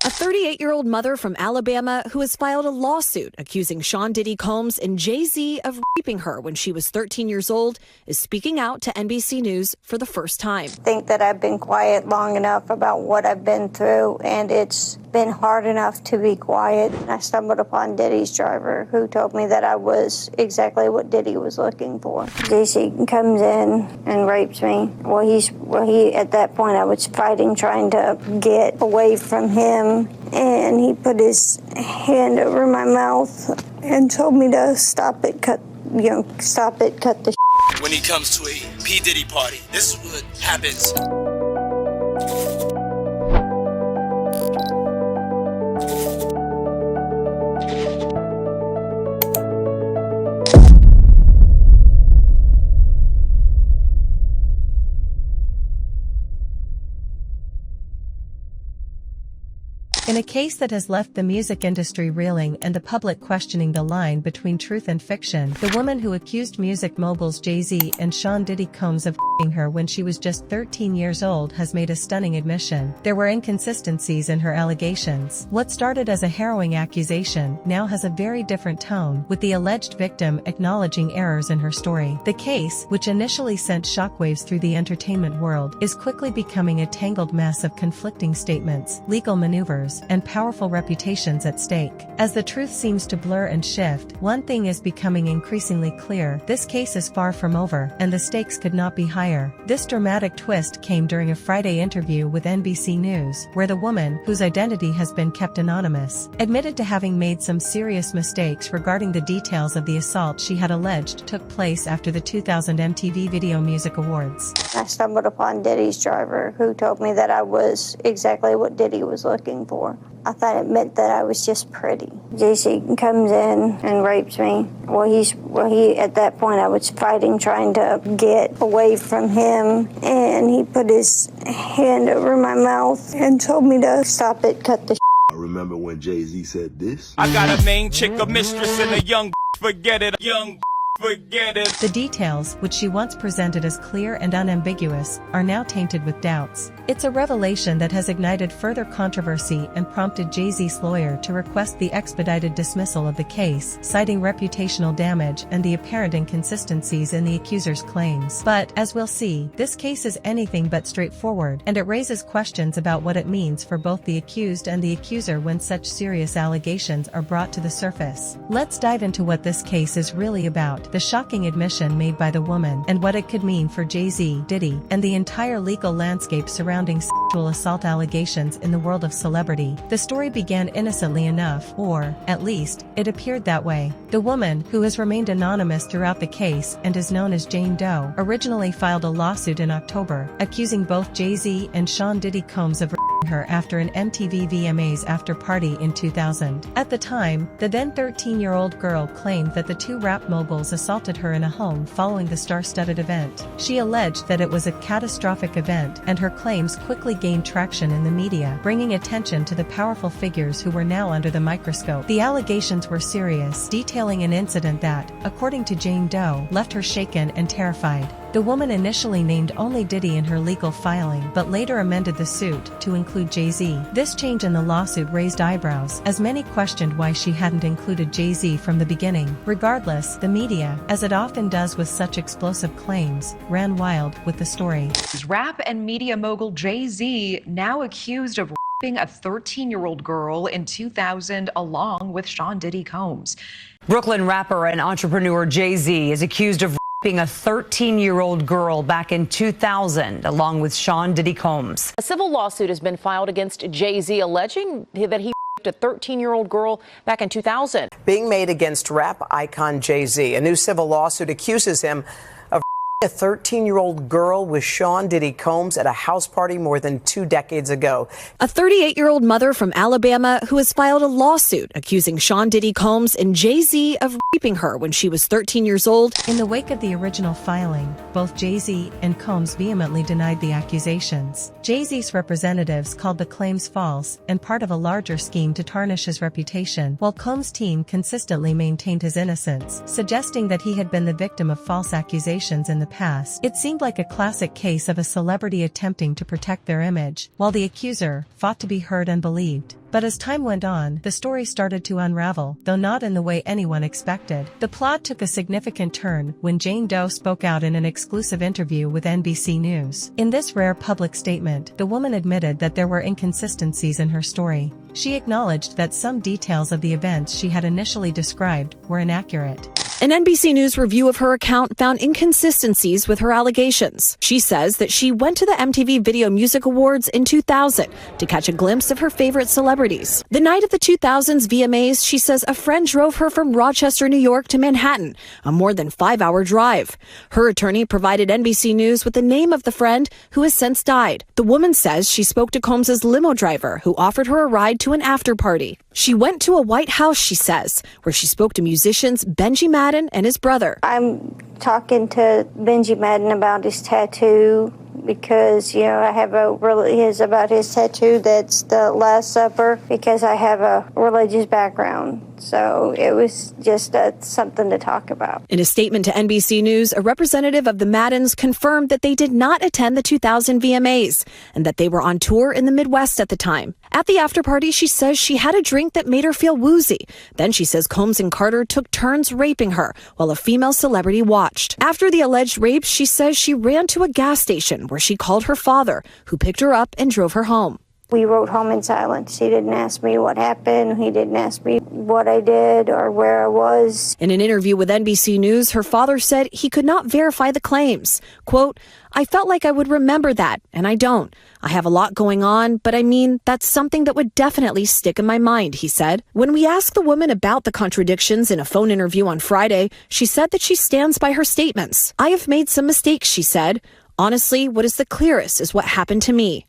A 38-year-old mother from Alabama who has filed a lawsuit accusing Sean Diddy Combs and Jay-Z of raping her when she was 13 years old is speaking out to NBC News for the first time. I think that I've been quiet long enough about what I've been through, and it's been hard enough to be quiet. I stumbled upon Diddy's driver, who told me that I was exactly what Diddy was looking for. Jay-Z comes in and rapes me. He at that point I was fighting, trying to get away from him, and he put his hand over my mouth and told me to stop it, cut the shit. When he comes to a P. Diddy party, this is what happens. In a case that has left the music industry reeling and the public questioning the line between truth and fiction, the woman who accused music moguls Jay-Z and Sean Diddy Combs of f***ing her when she was just 13 years old has made a stunning admission. There were inconsistencies in her allegations. What started as a harrowing accusation now has a very different tone, with the alleged victim acknowledging errors in her story. The case, which initially sent shockwaves through the entertainment world, is quickly becoming a tangled mess of conflicting statements, legal maneuvers, and powerful reputations at stake. As the truth seems to blur and shift, one thing is becoming increasingly clear: this case is far from over, and the stakes could not be higher. This dramatic twist came during a Friday interview with NBC News, where the woman, whose identity has been kept anonymous, admitted to having made some serious mistakes regarding the details of the assault she had alleged took place after the 2000 MTV Video Music Awards. I stumbled upon Diddy's driver, who told me that I was exactly what Diddy was looking for. I thought it meant that I was just pretty. Jay-Z comes in and rapes me. He at that point I was fighting, trying to get away from him, and he put his hand over my mouth and told me to stop it, cut the shit. I remember when Jay-Z said this. I got a main chick, a mistress, and a young forget it, forget it. The details, which she once presented as clear and unambiguous, are now tainted with doubts. It's a revelation that has ignited further controversy and prompted Jay-Z's lawyer to request the expedited dismissal of the case, citing reputational damage and the apparent inconsistencies in the accuser's claims. But, as we'll see, this case is anything but straightforward, and it raises questions about what it means for both the accused and the accuser when such serious allegations are brought to the surface. Let's dive into what this case is really about, the shocking admission made by the woman, and what it could mean for Jay-Z, Diddy, and the entire legal landscape surrounding sexual assault allegations in the world of celebrity. The story began innocently enough, or, at least, it appeared that way. The woman, who has remained anonymous throughout the case and is known as Jane Doe, originally filed a lawsuit in October, accusing both Jay-Z and Sean Diddy Combs of her after an MTV VMAs after-party in 2000. At the time, the then 13-year-old girl claimed that the two rap moguls assaulted her in a home following the star-studded event. She alleged that it was a catastrophic event, and her claims quickly gained traction in the media, bringing attention to the powerful figures who were now under the microscope. The allegations were serious, detailing an incident that, according to Jane Doe, left her shaken and terrified. The woman initially named only Diddy in her legal filing, but later amended the suit to include Jay-Z. This change in the lawsuit raised eyebrows, as many questioned why she hadn't included Jay-Z from the beginning. Regardless, the media, as it often does with such explosive claims, ran wild with the story. Rap and media mogul Jay-Z now accused of raping a 13-year-old girl in 2000 along with Sean Diddy Combs. Brooklyn rapper and entrepreneur Jay-Z is accused of raping a 13-year-old girl back in 2000, along with Sean Diddy Combs. A civil lawsuit has been filed against Jay-Z alleging that he raped a 13-year-old girl back in 2000. Being made against rap icon Jay-Z. A new civil lawsuit accuses him of a 13-year-old girl with Sean Diddy Combs at a house party more than 2 decades ago. A 38-year-old mother from Alabama who has filed a lawsuit accusing Sean Diddy Combs and Jay-Z of raping her when she was 13 years old. In the wake of the original filing, both Jay-Z and Combs vehemently denied the accusations. Jay-Z's representatives called the claims false and part of a larger scheme to tarnish his reputation, while Combs' team consistently maintained his innocence, suggesting that he had been the victim of false accusations in the past. It seemed like a classic case of a celebrity attempting to protect their image, while the accuser fought to be heard and believed. But as time went on, the story started to unravel, though not in the way anyone expected. The plot took a significant turn when Jane Doe spoke out in an exclusive interview with NBC News. In this rare public statement, the woman admitted that there were inconsistencies in her story. She acknowledged that some details of the events she had initially described were inaccurate. An NBC News review of her account found inconsistencies with her allegations. She says that she went to the MTV Video Music Awards in 2000 to catch a glimpse of her favorite celebrities. The night of the 2000s VMAs, she says a friend drove her from Rochester, New York to Manhattan, a more than 5-hour drive. Her attorney provided NBC News with the name of the friend who has since died. The woman says she spoke to Combs's limo driver who offered her a ride to an after party. She went to a White House, she says, where she spoke to musicians Benji Madden and his brother. I'm talking to Benji Madden about his tattoo because, I have about his tattoo that's the Last Supper because I have a religious background. So it was just something to talk about. In a statement to NBC News, a representative of the Maddens confirmed that they did not attend the 2000 VMAs and that they were on tour in the Midwest at the time. At the after party, she says she had a drink that made her feel woozy. Then she says Combs and Carter took turns raping her while a female celebrity watched. After the alleged rapes, she says she ran to a gas station where she called her father, who picked her up and drove her home. We rode home in silence. He didn't ask me what happened. He didn't ask me what I did or where I was. In an interview with NBC News, her father said he could not verify the claims. Quote, "I felt like I would remember that, and I don't. I have a lot going on, but that's something that would definitely stick in my mind," he said. When we asked the woman about the contradictions in a phone interview on Friday, she said that she stands by her statements. "I have made some mistakes," she said. "Honestly, what is the clearest is what happened to me."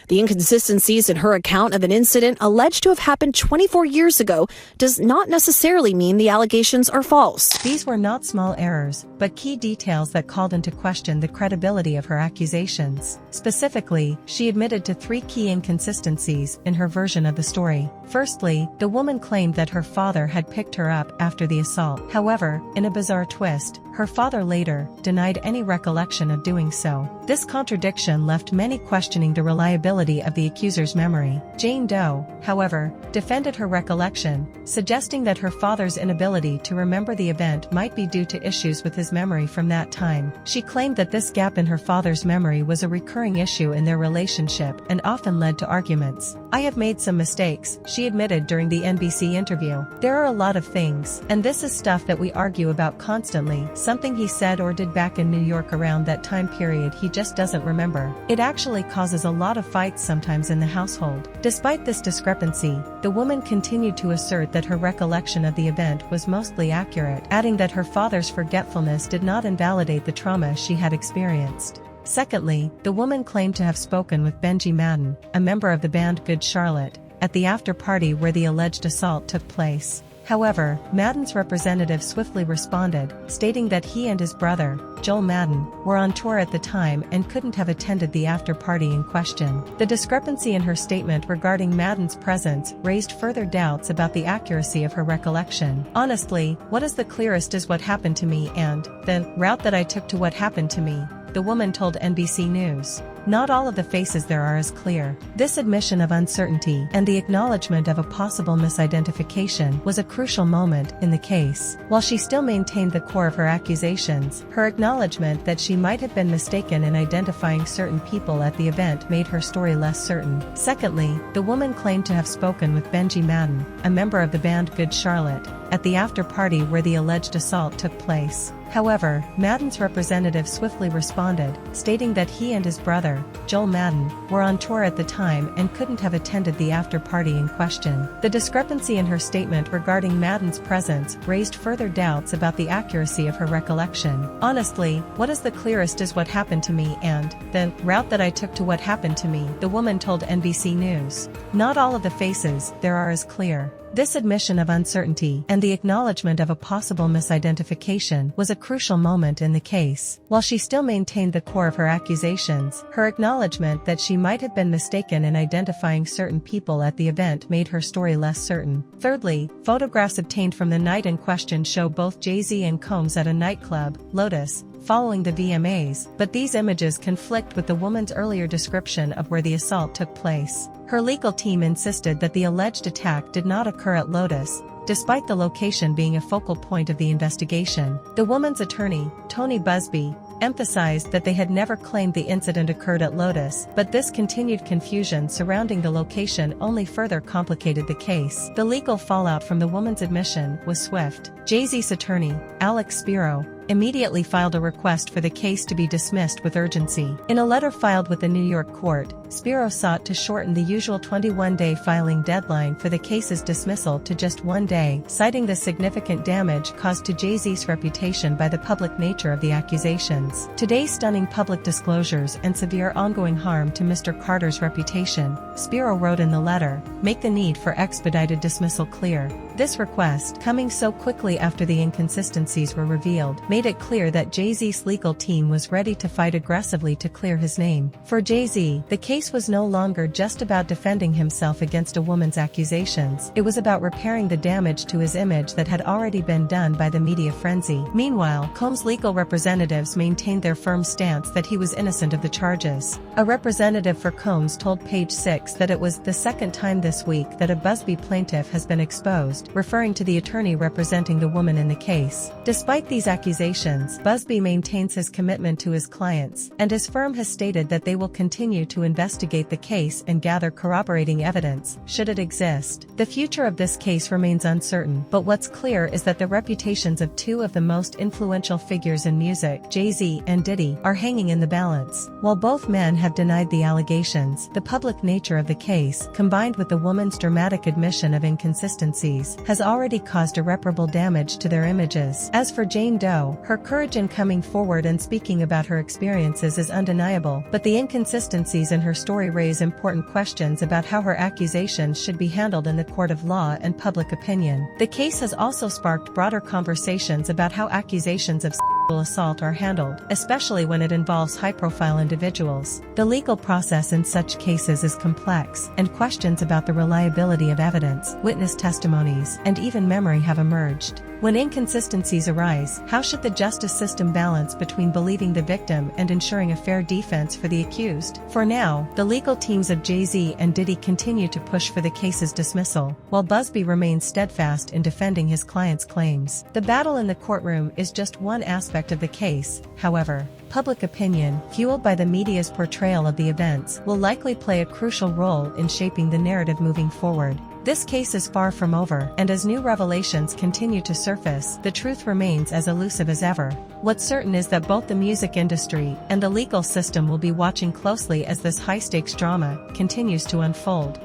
The inconsistencies in her account of an incident alleged to have happened 24 years ago does not necessarily mean the allegations are false. These were not small errors, but key details that called into question the credibility of her accusations. Specifically, she admitted to 3 key inconsistencies in her version of the story. Firstly, the woman claimed that her father had picked her up after the assault. However, in a bizarre twist, her father later denied any recollection of doing so. This contradiction left many questioning the reliability of the accuser's memory. Jane Doe, however, defended her recollection, suggesting that her father's inability to remember the event might be due to issues with his memory from that time. She claimed that this gap in her father's memory was a recurring issue in their relationship and often led to arguments. "I have made some mistakes," she admitted during the NBC interview. "There are a lot of things, and this is stuff that we argue about constantly, something he said or did back in New York around that time period he just doesn't remember. It actually causes a lot of fights sometimes in the household." Despite this discrepancy, the woman continued to assert that her recollection of the event was mostly accurate, adding that her father's forgetfulness did not invalidate the trauma she had experienced. Secondly, the woman claimed to have spoken with Benji Madden, a member of the band Good Charlotte, at the after party where the alleged assault took place. However, Madden's representative swiftly responded, stating that he and his brother, Joel Madden, were on tour at the time and couldn't have attended the after party in question. The discrepancy in her statement regarding Madden's presence raised further doubts about the accuracy of her recollection. "Honestly, what is the clearest is what happened to me and the route that I took to what happened to me," the woman told NBC News. "Not all of the faces there are as clear." This admission of uncertainty and the acknowledgement of a possible misidentification was a crucial moment in the case. While she still maintained the core of her accusations, her acknowledgement that she might have been mistaken in identifying certain people at the event made her story less certain. Secondly, the woman claimed to have spoken with Benji Madden, a member of the band Good Charlotte, at the after party where the alleged assault took place. However, Madden's representative swiftly responded, stating that he and his brother, Joel Madden, were on tour at the time and couldn't have attended the after party in question. The discrepancy in her statement regarding Madden's presence raised further doubts about the accuracy of her recollection. "Honestly, what is the clearest is what happened to me and the route that I took to what happened to me," the woman told NBC News. "Not all of the faces there are as clear." This admission of uncertainty and the acknowledgement of a possible misidentification was a crucial moment in the case. While she still maintained the core of her accusations, her acknowledgement that she might have been mistaken in identifying certain people at the event made her story less certain. Thirdly, photographs obtained from the night in question show both Jay-Z and Combs at a nightclub, Lotus, following the VMAs, but these images conflict with the woman's earlier description of where the assault took place. Her legal team insisted that the alleged attack did not occur at Lotus, despite the location being a focal point of the investigation. The woman's attorney, Tony Busby, emphasized that they had never claimed the incident occurred at Lotus, but this continued confusion surrounding the location only further complicated the case. The legal fallout from the woman's admission was swift. Jay-Z's attorney, Alex Spiro, immediately filed a request for the case to be dismissed with urgency. In a letter filed with the New York court, Spiro sought to shorten the usual 21-day filing deadline for the case's dismissal to just 1 day, citing the significant damage caused to Jay-Z's reputation by the public nature of the accusations. Today's stunning public disclosures and severe ongoing harm to Mr. Carter's reputation, Spiro wrote in the letter, make the need for expedited dismissal clear. This request, coming so quickly after the inconsistencies were revealed, made it clear that Jay-Z's legal team was ready to fight aggressively to clear his name. For Jay-Z, the case was no longer just about defending himself against a woman's accusations. It was about repairing the damage to his image that had already been done by the media frenzy. Meanwhile, Combs' legal representatives maintained their firm stance that he was innocent of the charges. A representative for Combs told Page 6 that it was the second time this week that a Busby plaintiff has been exposed, referring to the attorney representing the woman in the case. Despite these accusations, Busby maintains his commitment to his clients, and his firm has stated that they will continue to investigate the case and gather corroborating evidence, should it exist. The future of this case remains uncertain, but what's clear is that the reputations of two of the most influential figures in music, Jay-Z and Diddy, are hanging in the balance. While both men have denied the allegations, the public nature of the case, combined with the woman's dramatic admission of inconsistencies, has already caused irreparable damage to their images. As for Jane Doe, her courage in coming forward and speaking about her experiences is undeniable, but the inconsistencies in her story raise important questions about how her accusations should be handled in the court of law and public opinion. The case has also sparked broader conversations about how accusations of sexual assault are handled, especially when it involves high-profile individuals. The legal process in such cases is complex, and questions about the reliability of evidence, witness testimonies, and even memory have emerged. When inconsistencies arise, how should the justice system balance between believing the victim and ensuring a fair defense for the accused? For now, the legal teams of Jay-Z and Diddy continue to push for the case's dismissal, while Busby remains steadfast in defending his client's claims. The battle in the courtroom is just one aspect of the case, however. Public opinion, fueled by the media's portrayal of the events, will likely play a crucial role in shaping the narrative moving forward. This case is far from over, and as new revelations continue to surface, the truth remains as elusive as ever. What's certain is that both the music industry and the legal system will be watching closely as this high-stakes drama continues to unfold.